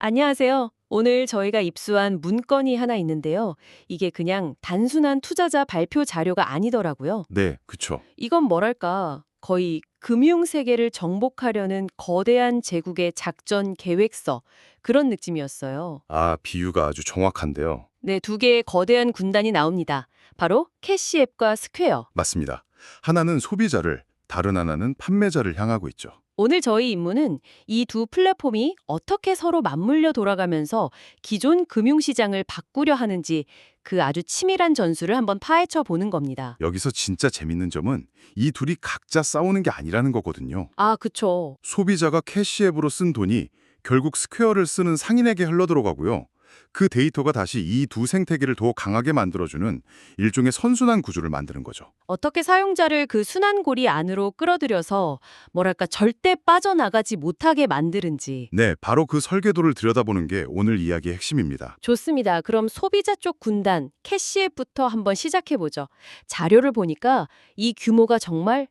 안녕하세요. 오늘 저희가 입수한 문건이 하나 있는데요. 이게 그냥 단순한 투자자 발표 자료가 아니더라고요. 네, 그쵸. 이건 뭐랄까, 거의 금융 세계를 정복하려는 거대한 제국의 작전 계획서, 그런 느낌이었어요. 아, 비유가 아주 정확한데요. 네, 두 개의 거대한 군단이 나옵니다. 바로 캐시앱과 스퀘어. 맞습니다. 하나는 소비자를, 다른 하나는 판매자를 향하고 있죠. 오늘 저희 임무는 이 두 플랫폼이 어떻게 서로 맞물려 돌아가면서 기존 금융시장을 바꾸려 하는지 그 아주 치밀한 전술을 한번 파헤쳐 보는 겁니다. 여기서 진짜 재밌는 점은 이 둘이 각자 싸우는 게 아니라는 거거든요. 아, 그쵸. 소비자가 캐시앱으로 쓴 돈이 결국 스퀘어를 쓰는 상인에게 흘러들어가고요. 그 데이터가 다시 이 두 생태계를 더 강하게 만들어주는 일종의 선순환 구조를 만드는 거죠. 어떻게 사용자를 그 순환고리 안으로 끌어들여서 뭐랄까 절대 빠져나가지 못하게 만드는지. 네, 바로 그 설계도를 들여다보는 게 오늘 이야기의 핵심입니다. 좋습니다. 그럼 소비자 쪽 군단 캐시앱부터 한번 시작해 보죠. 자료를 보니까 이 규모가 정말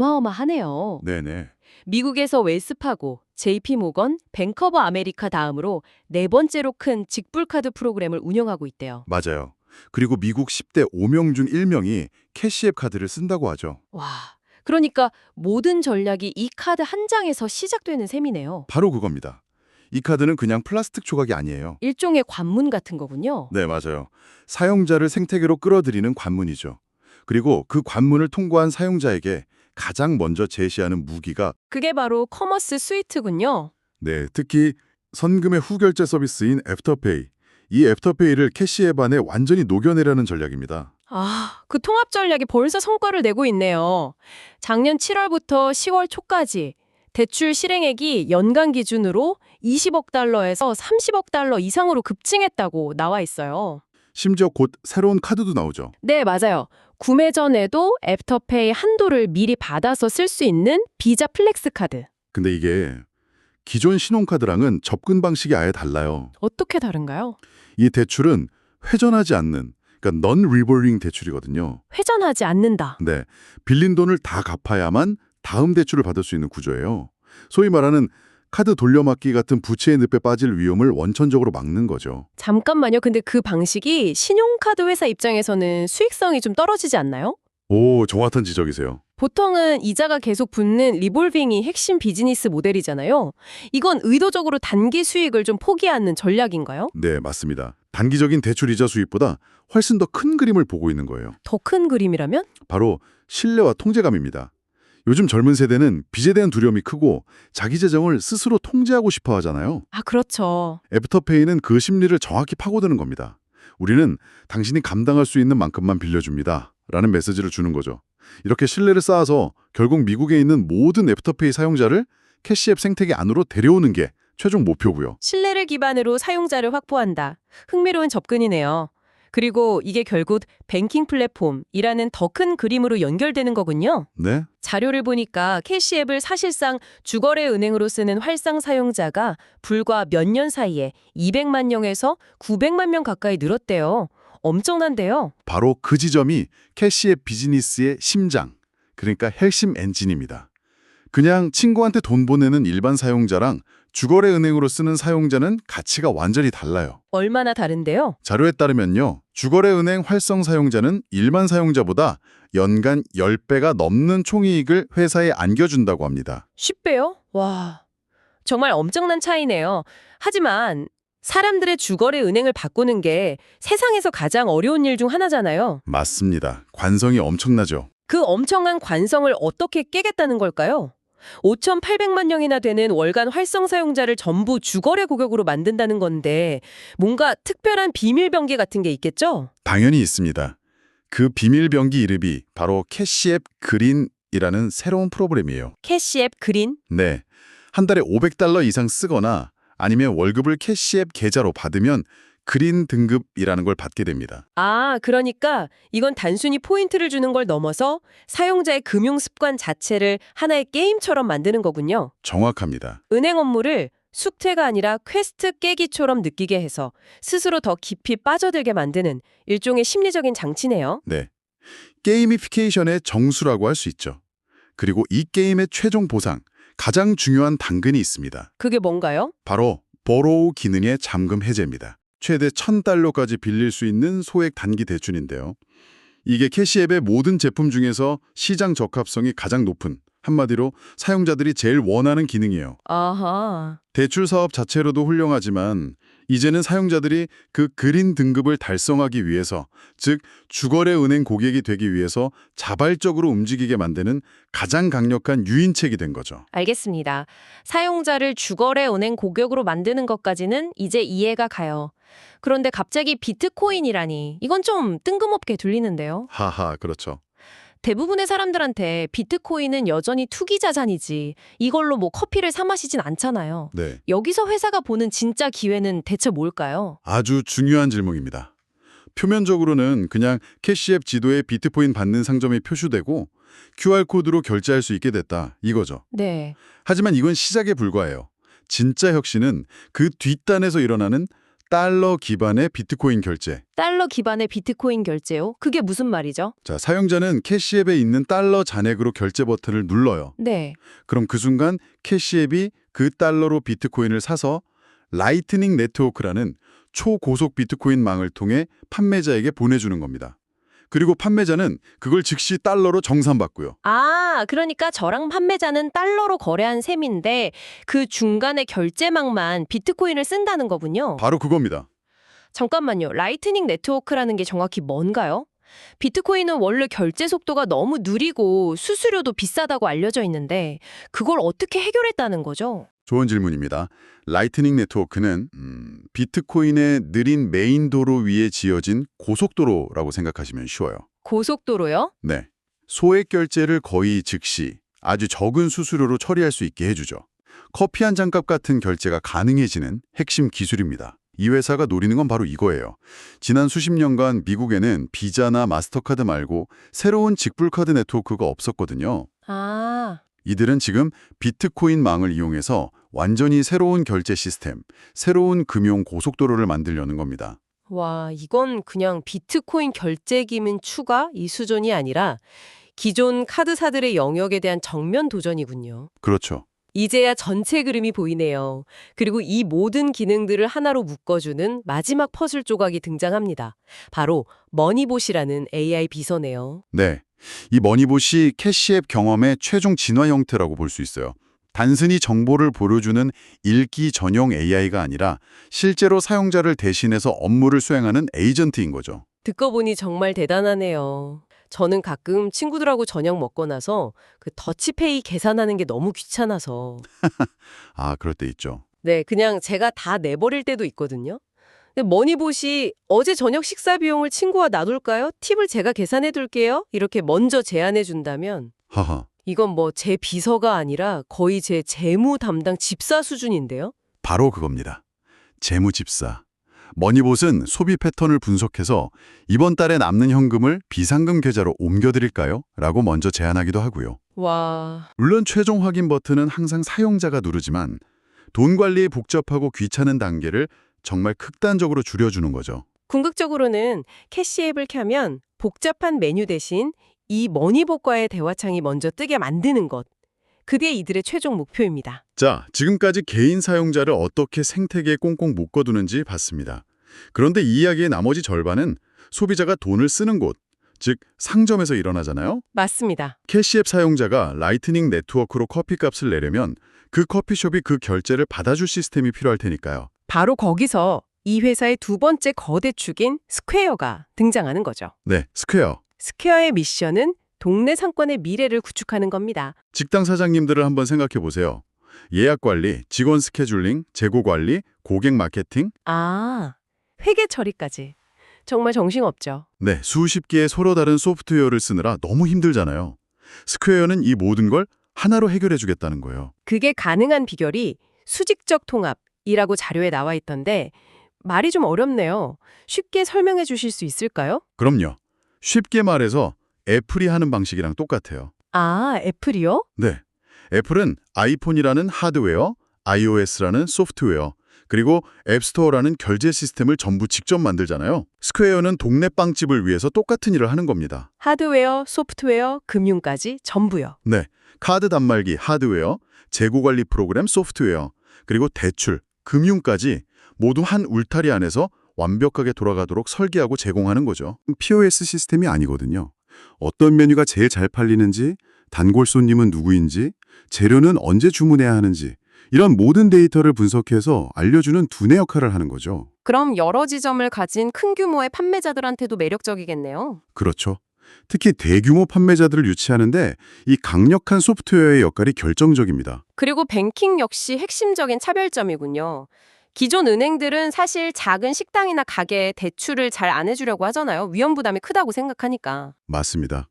어마어마하네요. 네네. 미국에서 웰스파고, JP모건, 뱅크 오브 아메리카 다음으로 네 번째로 큰 직불카드 프로그램을 운영하고 있대요. 맞아요. 그리고 미국 10대 5명 중 1명이 캐시앱 카드를 쓴다고 하죠. 와, 그러니까 모든 전략이 이 카드 한 장에서 시작되는 셈이네요. 바로 그겁니다. 이 카드는 그냥 플라스틱 조각이 아니에요. 일종의 관문 같은 거군요. 네, 맞아요. 사용자를 생태계로 끌어들이는 관문이죠. 그리고 그 관문을 통과한 사용자에게 가장 먼저 제시하는 무기가 그게 바로 커머스 스위트군요. 네, 특히 선금의 후결제 서비스인 애프터페이. 이 애프터페이를 캐시앱 안에 완전히 녹여내려는 전략입니다. 아, 그 통합 전략이 벌써 성과를 내고 있네요. 작년 7월부터 10월 초까지 대출 실행액이 연간 기준으로 20억 달러에서 30억 달러 이상으로 급증했다고 나와 있어요. 심지어 곧 새로운 카드도 나오죠. 네, 맞아요. 구매 전에도 애프터페이 한도를 미리 받아서 쓸 수 있는 비자 플렉스 카드. 근데 이게 기존 신용카드랑은 접근 방식이 아예 달라요. 어떻게 다른가요? 이 대출은 회전하지 않는, 그러니까 non-revolving 대출이거든요. 회전하지 않는다. 네, 빌린 돈을 다 갚아야만 다음 대출을 받을 수 있는 구조예요. 소위 말하는 카드 돌려막기 같은 부채의 늪에 빠질 위험을 원천적으로 막는 거죠. 잠깐만요. 근데 그 방식이 신용카드 회사 입장에서는 수익성이 좀 떨어지지 않나요? 오, 정확한 지적이세요. 보통은 이자가 계속 붙는 리볼빙이 핵심 비즈니스 모델이잖아요. 이건 의도적으로 단기 수익을 좀 포기하는 전략인가요? 네, 맞습니다. 단기적인 대출 이자 수익보다 훨씬 더 큰 그림을 보고 있는 거예요. 더 큰 그림이라면? 바로 신뢰와 통제감입니다. 요즘 젊은 세대는 빚에 대한 두려움이 크고 자기 재정을 스스로 통제하고 싶어 하잖아요. 아, 그렇죠. 애프터페이는 그 심리를 정확히 파고드는 겁니다. 우리는 당신이 감당할 수 있는 만큼만 빌려줍니다. 라는 메시지를 주는 거죠. 이렇게 신뢰를 쌓아서 결국 미국에 있는 모든 애프터페이 사용자를 캐시앱 생태계 안으로 데려오는 게 최종 목표고요. 신뢰를 기반으로 사용자를 확보한다. 흥미로운 접근이네요. 그리고 이게 결국 뱅킹 플랫폼이라는 더 큰 그림으로 연결되는 거군요. 네? 자료를 보니까 캐시앱을 사실상 주거래 은행으로 쓰는 활상 사용자가 불과 몇 년 사이에 200만 명에서 900만 명 가까이 늘었대요. 엄청난데요. 바로 그 지점이 캐시앱 비즈니스의 심장, 그러니까 핵심 엔진입니다. 그냥 친구한테 돈 보내는 일반 사용자랑 주거래 은행으로 쓰는 사용자는 가치가 완전히 달라요. 얼마나 다른데요? 자료에 따르면요. 주거래 은행 활성 사용자는 일반 사용자보다 연간 10배가 넘는 총이익을 회사에 안겨준다고 합니다. 10배요? 와, 정말 엄청난 차이네요. 하지만 사람들의 주거래 은행을 바꾸는 게 세상에서 가장 어려운 일 중 하나잖아요. 맞습니다. 관성이 엄청나죠. 그 엄청난 관성을 어떻게 깨겠다는 걸까요? 5,800만 명이나 되는 월간 활성 사용자를 전부 주거래 고객으로 만든다는 건데 뭔가 특별한 비밀 병기 같은 게 있겠죠? 당연히 있습니다. 그 비밀 병기 이름이 바로 캐시앱 그린이라는 새로운 프로그램이에요. 캐시앱 그린? 네. 한 달에 500달러 이상 쓰거나 아니면 월급을 캐시앱 계좌로 받으면 그린 등급이라는 걸 받게 됩니다. 아, 그러니까 이건 단순히 포인트를 주는 걸 넘어서 사용자의 금융 습관 자체를 하나의 게임처럼 만드는 거군요. 정확합니다. 은행 업무를 숙제가 아니라 퀘스트 깨기처럼 느끼게 해서 스스로 더 깊이 빠져들게 만드는 일종의 심리적인 장치네요. 네. 게이미피케이션의 정수라고 할 수 있죠. 그리고 이 게임의 최종 보상, 가장 중요한 당근이 있습니다. 그게 뭔가요? 바로 borrow 기능의 잠금 해제입니다. 최대 1,000달러까지 빌릴 수 있는 소액 단기 대출인데요. 이게 캐시앱의 모든 제품 중에서 시장 적합성이 가장 높은, 한마디로 사용자들이 제일 원하는 기능이에요. 아하. 대출 사업 자체로도 훌륭하지만 이제는 사용자들이 그 그린 등급을 달성하기 위해서, 즉 주거래 은행 고객이 되기 위해서 자발적으로 움직이게 만드는 가장 강력한 유인책이 된 거죠. 알겠습니다. 사용자를 주거래 은행 고객으로 만드는 것까지는 이제 이해가 가요. 그런데 갑자기 비트코인이라니 이건 좀 뜬금없게 들리는데요. 하하, 그렇죠. 대부분의 사람들한테 비트코인은 여전히 투기 자산이지 이걸로 뭐 커피를 사 마시진 않잖아요. 네, 여기서 회사가 보는 진짜 기회는 대체 뭘까요? 아주 중요한 질문입니다. 표면적으로는 그냥 캐시앱 지도에 비트코인 받는 상점이 표시되고 QR코드로 결제할 수 있게 됐다, 이거죠. 네. 하지만 이건 시작에 불과해요. 진짜 혁신은 그 뒷단에서 일어나는 달러 기반의 비트코인 결제. 달러 기반의 비트코인 결제요? 그게 무슨 말이죠? 자, 사용자는 캐시앱에 있는 달러 잔액으로 결제 버튼을 눌러요. 네. 그럼 그 순간 캐시앱이 그 달러로 비트코인을 사서 라이트닝 네트워크라는 초고속 비트코인 망을 통해 판매자에게 보내주는 겁니다. 그리고 판매자는 그걸 즉시 달러로 정산받고요. 아, 그러니까 저랑 판매자는 달러로 거래한 셈인데 그 중간에 결제망만 비트코인을 쓴다는 거군요. 바로 그겁니다. 잠깐만요. 라이트닝 네트워크라는 게 정확히 뭔가요? 비트코인은 원래 결제 속도가 너무 느리고 수수료도 비싸다고 알려져 있는데 그걸 어떻게 해결했다는 거죠? 좋은 질문입니다. 라이트닝 네트워크는 비트코인의 느린 메인 도로 위에 지어진 고속도로라고 생각하시면 쉬워요. 고속도로요? 네. 소액 결제를 거의 즉시 아주 적은 수수료로 처리할 수 있게 해주죠. 커피 한 잔값 같은 결제가 가능해지는 핵심 기술입니다. 이 회사가 노리는 건 바로 이거예요. 지난 수십 년간 미국에는 비자나 마스터카드 말고 새로운 직불카드 네트워크가 없었거든요. 아, 이들은 지금 비트코인 망을 이용해서 완전히 새로운 결제 시스템, 새로운 금융 고속도로를 만들려는 겁니다. 와, 이건 그냥 비트코인 결제 기능 추가 이 수준이 아니라 기존 카드사들의 영역에 대한 정면 도전이군요. 그렇죠. 이제야 전체 그림이 보이네요. 그리고 이 모든 기능들을 하나로 묶어주는 마지막 퍼즐 조각이 등장합니다. 바로 머니봇이라는 AI 비서네요. 네. 이 머니봇이 캐시앱 경험의 최종 진화 형태라고 볼 수 있어요. 단순히 정보를 보여주는 읽기 전용 AI가 아니라 실제로 사용자를 대신해서 업무를 수행하는 에이전트인 거죠. 듣고 보니 정말 대단하네요. 저는 가끔 친구들하고 저녁 먹고 나서 그 더치페이 계산하는 게 너무 귀찮아서 아, 그럴 때 있죠. 네, 그냥 제가 다 내버릴 때도 있거든요. 근데 머니봇이 어제 저녁 식사 비용을 친구와 나눌까요? 팁을 제가 계산해 둘게요. 이렇게 먼저 제안해 준다면 하하. 이건 뭐 제 비서가 아니라 거의 제 재무 담당 집사 수준인데요. 바로 그겁니다. 재무집사. 머니봇은 소비 패턴을 분석해서 이번 달에 남는 현금을 비상금 계좌로 옮겨드릴까요? 라고 먼저 제안하기도 하고요. 와, 물론 최종 확인 버튼은 항상 사용자가 누르지만 돈 관리에 복잡하고 귀찮은 단계를 정말 극단적으로 줄여주는 거죠. 궁극적으로는 캐시앱을 켜면 복잡한 메뉴 대신 이 머니봇과의 대화창이 먼저 뜨게 만드는 것. 그게 이들의 최종 목표입니다. 자, 지금까지 개인 사용자를 어떻게 생태계에 꽁꽁 묶어두는지 봤습니다. 그런데 이 이야기의 나머지 절반은 소비자가 돈을 쓰는 곳, 즉 상점에서 일어나잖아요. 맞습니다. 캐시앱 사용자가 라이트닝 네트워크로 커피값을 내려면 그 커피숍이 그 결제를 받아줄 시스템이 필요할 테니까요. 바로 거기서 이 회사의 두 번째 거대 축인 스퀘어가 등장하는 거죠. 네, 스퀘어. 스퀘어의 미션은 동네 상권의 미래를 구축하는 겁니다. 직장 사장님들을 한번 생각해 보세요. 예약 관리, 직원 스케줄링, 재고 관리, 고객 마케팅. 아, 회계 처리까지. 정말 정신없죠. 네, 수십 개의 서로 다른 소프트웨어를 쓰느라 너무 힘들잖아요. 스퀘어는 이 모든 걸 하나로 해결해 주겠다는 거예요. 그게 가능한 비결이 수직적 통합이라고 자료에 나와 있던데 말이 좀 어렵네요. 쉽게 설명해 주실 수 있을까요? 그럼요. 쉽게 말해서 애플이 하는 방식이랑 똑같아요. 아, 애플이요? 네. 애플은 아이폰이라는 하드웨어, iOS라는 소프트웨어, 그리고 앱스토어라는 결제 시스템을 전부 직접 만들잖아요. 스퀘어는 동네 빵집을 위해서 똑같은 일을 하는 겁니다. 하드웨어, 소프트웨어, 금융까지 전부요. 네. 카드 단말기 하드웨어, 재고 관리 프로그램 소프트웨어, 그리고 대출, 금융까지 모두 한 울타리 안에서 완벽하게 돌아가도록 설계하고 제공하는 거죠. POS 시스템이 아니거든요. 어떤 메뉴가 제일 잘 팔리는지, 단골 손님은 누구인지, 재료는 언제 주문해야 하는지 이런 모든 데이터를 분석해서 알려주는 두뇌 역할을 하는 거죠. 그럼 여러 지점을 가진 큰 규모의 판매자들한테도 매력적이겠네요. 그렇죠. 특히 대규모 판매자들을 유치하는데 이 강력한 소프트웨어의 역할이 결정적입니다. 그리고 뱅킹 역시 핵심적인 차별점이군요. 기존 은행들은 사실 작은 식당이나 가게에 대출을 잘 안 해주려고 하잖아요. 위험 부담이 크다고 생각하니까. 맞습니다.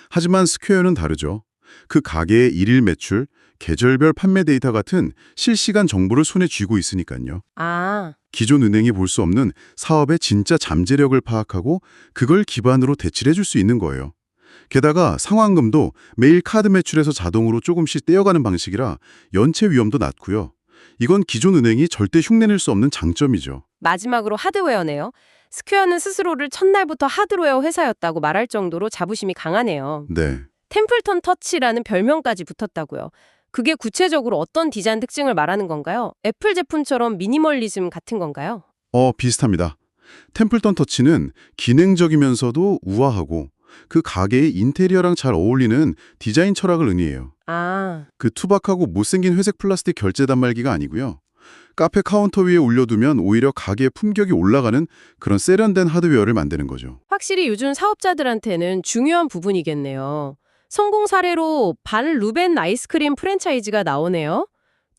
하지만 스퀘어는 다르죠. 그 가게의 일일 매출, 계절별 판매 데이터 같은 실시간 정보를 손에 쥐고 있으니까요. 아, 기존 은행이 볼 수 없는 사업의 진짜 잠재력을 파악하고 그걸 기반으로 대치를 해줄 수 있는 거예요. 게다가 상환금도 매일 카드 매출에서 자동으로 조금씩 떼어가는 방식이라 연체 위험도 낮고요. 이건 기존 은행이 절대 흉내낼 수 없는 장점이죠. 마지막으로 하드웨어네요. 스퀘어는 스스로를 첫날부터 하드웨어 회사였다고 말할 정도로 자부심이 강하네요. 네. 템플턴 터치라는 별명까지 붙었다고요. 그게 구체적으로 어떤 디자인 특징을 말하는 건가요? 애플 제품처럼 미니멀리즘 같은 건가요? 비슷합니다. 템플턴 터치는 기능적이면서도 우아하고 그 가게의 인테리어랑 잘 어울리는 디자인 철학을 의미해요. 아, 그 투박하고 못생긴 회색 플라스틱 결제 단말기가 아니고요. 카페 카운터 위에 올려두면 오히려 가게의 품격이 올라가는 그런 세련된 하드웨어를 만드는 거죠. 확실히 요즘 사업자들한테는 중요한 부분이겠네요. 성공 사례로 반 루벤 아이스크림 프랜차이즈가 나오네요.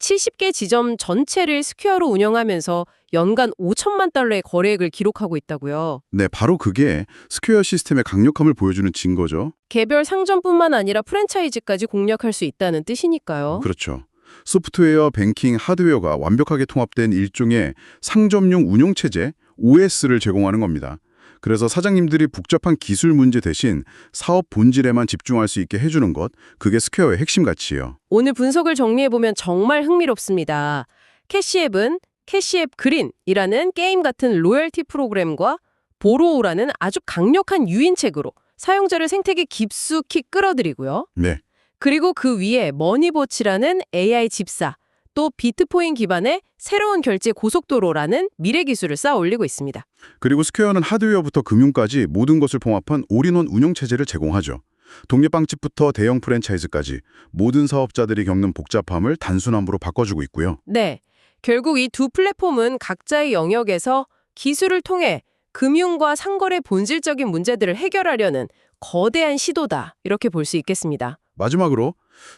70개 지점 전체를 스퀘어로 운영하면서 연간 5천만 달러의 거래액을 기록하고 있다고요. 네, 바로 그게 스퀘어 시스템의 강력함을 보여주는 증거죠. 개별 상점뿐만 아니라 프랜차이즈까지 공략할 수 있다는 뜻이니까요. 그렇죠. 소프트웨어, 뱅킹, 하드웨어가 완벽하게 통합된 일종의 상점용 운용체제, OS를 제공하는 겁니다. 그래서 사장님들이 복잡한 기술 문제 대신 사업 본질에만 집중할 수 있게 해주는 것, 그게 스퀘어의 핵심 가치예요. 오늘 분석을 정리해보면 정말 흥미롭습니다. 캐시앱은 캐시앱 그린이라는 게임 같은 로열티 프로그램과 보로우라는 아주 강력한 유인책으로 사용자를 생태계 깊숙이 끌어들이고요. 네. 그리고 그 위에 머니보치라는 AI 집사, 또 비트코인 기반의 새로운 결제 고속도로라는 미래 기술을 쌓아 올리고 있습니다. 그리고 스퀘어는 하드웨어부터 금융까지 모든 것을 봉합한 올인원 운영체제를 제공하죠. 동네빵집부터 대형 프랜차이즈까지 모든 사업자들이 겪는 복잡함을 단순함으로 바꿔주고 있고요. 네, 결국 이 두 플랫폼은 각자의 영역에서 기술을 통해 금융과 상거래 본질적인 문제들을 해결하려는 거대한 시도다, 이렇게 볼 수 있겠습니다. 마지막으로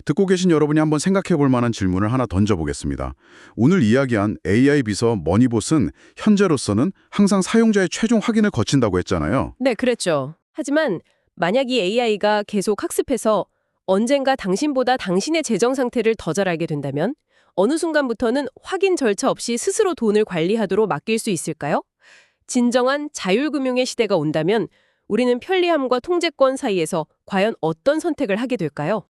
듣고 계신 여러분이 한번 생각해 볼 만한 질문을 하나 던져보겠습니다. 오늘 이야기한 AI 비서 머니봇은 현재로서는 항상 사용자의 최종 확인을 거친다고 했잖아요. 네, 그랬죠. 하지만 만약 이 AI가 계속 학습해서 언젠가 당신보다 당신의 재정 상태를 더 잘 알게 된다면 어느 순간부터는 확인 절차 없이 스스로 돈을 관리하도록 맡길 수 있을까요? 진정한 자율금융의 시대가 온다면 우리는 편리함과 통제권 사이에서 과연 어떤 선택을 하게 될까요?